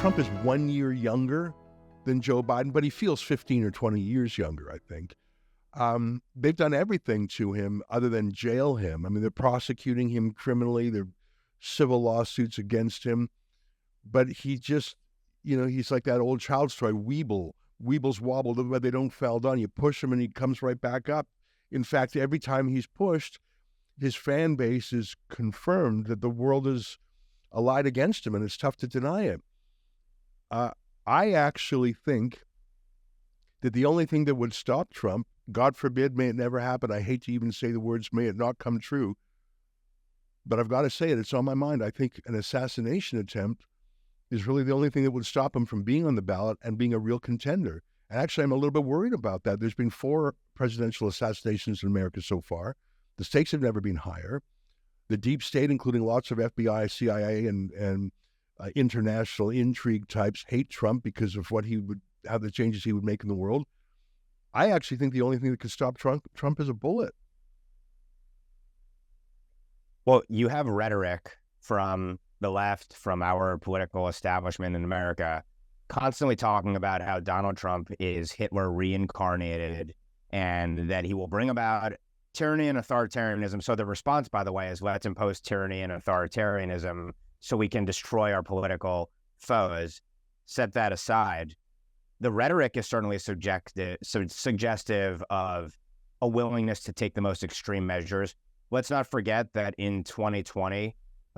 Trump is 1 year younger than Joe Biden, but he feels 15 or 20 years younger, I think. They've done everything to him other than jail him. I mean, they're prosecuting him criminally. There are civil lawsuits against him. But he just, he's like that old child's toy, Weeble. Weebles wobble, but they don't fall down. You push him and he comes right back up. In fact, every time he's pushed, his fan base is confirmed that the world is allied against him, and it's tough to deny it. I actually think that the only thing that would stop Trump, God forbid, may it never happen. I hate to even say the words, may it not come true. But I've got to say it, it's on my mind. I think an assassination attempt is really the only thing that would stop him from being on the ballot and being a real contender. And actually, I'm a little bit worried about that. There's been 4 presidential assassinations in America so far. The stakes have never been higher. The deep state, including lots of FBI, CIA, and international intrigue types, hate Trump because of how the changes he would make in the world. I actually think the only thing that could stop Trump is a bullet. Well, you have rhetoric from the left, from our political establishment in America, constantly talking about how Donald Trump is Hitler reincarnated and that he will bring about tyranny and authoritarianism. So the response, by the way, is let's impose tyranny and authoritarianism so we can destroy our political foes. Set that aside. The rhetoric is certainly suggestive of a willingness to take the most extreme measures. Let's not forget that in 2020,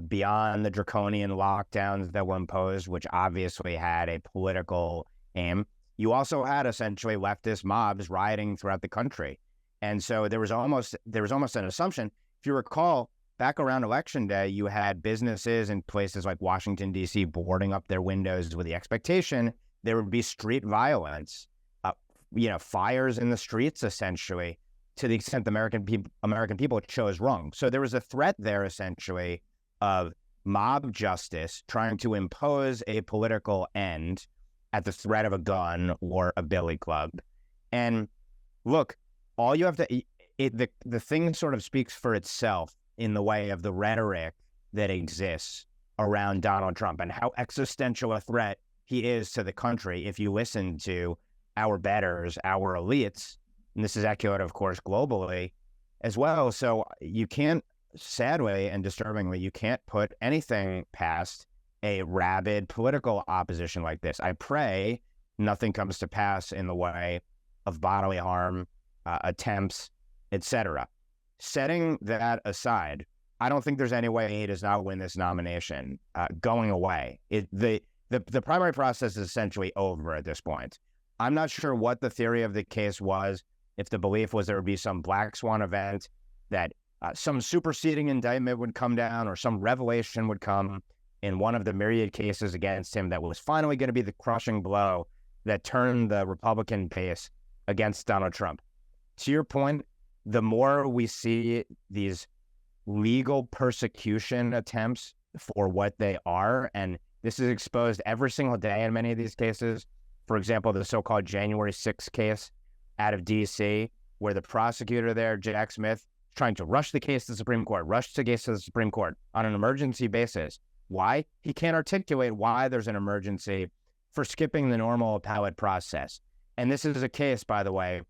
beyond the draconian lockdowns that were imposed, which obviously had a political aim, you also had essentially leftist mobs rioting throughout the country. And so there was almost an assumption. If you recall, back around Election Day, you had businesses in places like Washington, D.C. boarding up their windows with the expectation there would be street violence, fires in the streets, essentially, to the extent the American people chose wrong. So there was a threat there, essentially, of mob justice trying to impose a political end at the threat of a gun or a billy club. And look, all you have to, the thing sort of speaks for itself in the way of the rhetoric that exists around Donald Trump and how existential a threat he is to the country. If you listen to our betters, our elites, and this is echoed, of course, globally as well. So you can't, sadly and disturbingly, you can't put anything past a rabid political opposition like this. I pray nothing comes to pass in the way of bodily harm, attempts, etc. Setting that aside, I don't think there's any way he does not win this nomination going away. The primary process is essentially over at this point. I'm not sure what the theory of the case was, if the belief was there would be some black swan event, that some superseding indictment would come down or some revelation would come in one of the myriad cases against him that was finally going to be the crushing blow that turned the Republican base against Donald Trump. To your point, the more we see these legal persecution attempts for what they are, and this is exposed every single day in many of these cases. For example, the so-called January 6th case out of D.C., where the prosecutor there, Jack Smith, is trying to rush the case to the Supreme Court on an emergency basis. Why? He can't articulate why there's an emergency for skipping the normal appellate process. And this is a case, by the way,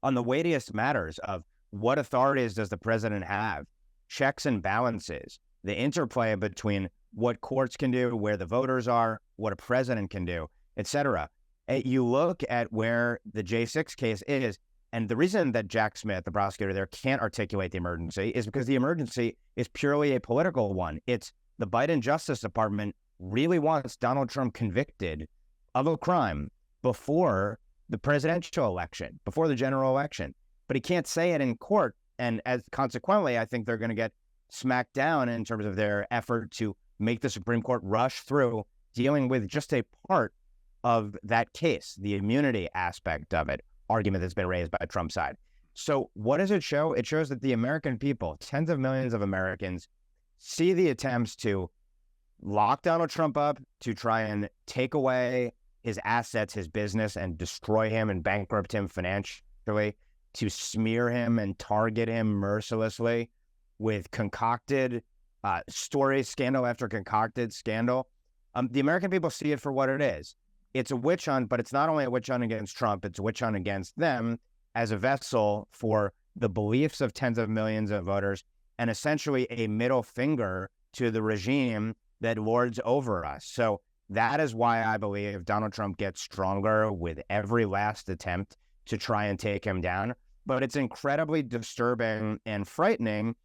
on the weightiest matters of what authorities does the president have, checks and balances, the interplay between what courts can do, where the voters are, what a president can do, etc. You look at where the J6 case is, and the reason that Jack Smith, the prosecutor there, can't articulate the emergency is because the emergency is purely a political one. It's the Biden Justice Department really wants Donald Trump convicted of a crime before the presidential election, before the general election. But he can't say it in court, and as consequently, I think they're going to get smacked down in terms of their effort to make the Supreme Court rush through dealing with just a part of that case, the immunity aspect of it, argument that's been raised by Trump's side. So what does it show? It shows that the American people, tens of millions of Americans, see the attempts to lock Donald Trump up, to try and take away his assets, his business, and destroy him and bankrupt him financially, to smear him and target him mercilessly with concocted stories, scandal after concocted scandal. The American people see it for what it is. It's a witch hunt, but it's not only a witch hunt against Trump, it's a witch hunt against them as a vessel for the beliefs of tens of millions of voters and essentially a middle finger to the regime that lords over us. So that is why I believe Donald Trump gets stronger with every last attempt to try and take him down. But it's incredibly disturbing and frightening,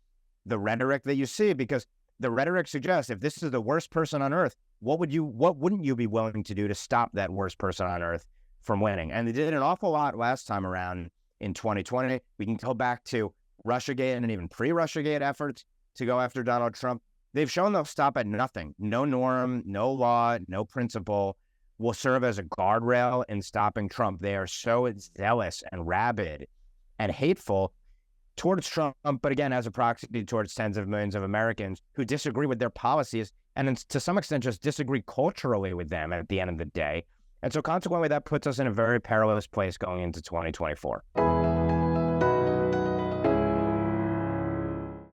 the rhetoric that you see, because the rhetoric suggests if this is the worst person on earth, what wouldn't you be willing to do to stop that worst person on earth from winning? And they did an awful lot last time around in 2020. We can go back to Russiagate and even pre-Russiagate efforts to go after Donald Trump. They've shown they'll stop at nothing. No norm, no law, no principle will serve as a guardrail in stopping Trump. They are so zealous and rabid and hateful towards Trump, but again, as a proxy towards tens of millions of Americans who disagree with their policies and to some extent just disagree culturally with them at the end of the day. And so consequently, that puts us in a very perilous place going into 2024.